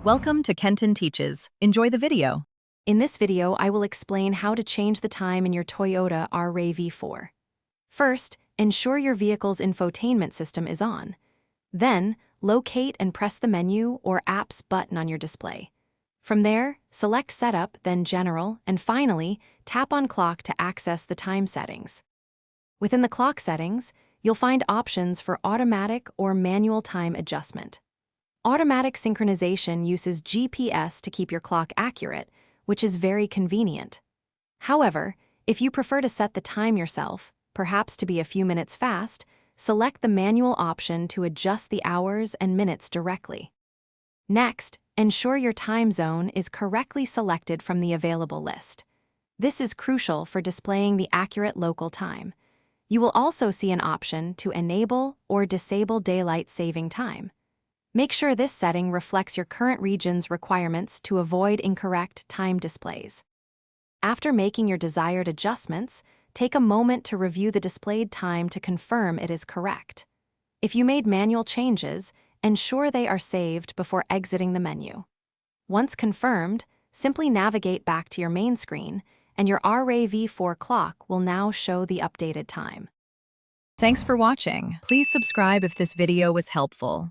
Welcome to Kenton Teaches. Enjoy the video. In this video, I will explain how to change the time in your Toyota RAV4. First, ensure your vehicle's infotainment system is on. Then, locate and press the menu or apps button on your display. From there, select Setup, then General, and finally, tap on Clock to access the time settings. Within the clock settings, you'll find options for automatic or manual time adjustment. Automatic synchronization uses GPS to keep your clock accurate, which is very convenient. However, if you prefer to set the time yourself, perhaps to be a few minutes fast, select the manual option to adjust the hours and minutes directly. Next, ensure your time zone is correctly selected from the available list. This is crucial for displaying the accurate local time. You will also see an option to enable or disable daylight saving time. Make sure this setting reflects your current region's requirements to avoid incorrect time displays. After making your desired adjustments, take a moment to review the displayed time to confirm it is correct. If you made manual changes, ensure they are saved before exiting the menu. Once confirmed, simply navigate back to your main screen, and your RAV4 clock will now show the updated time. Thanks for watching. Please subscribe if this video was helpful.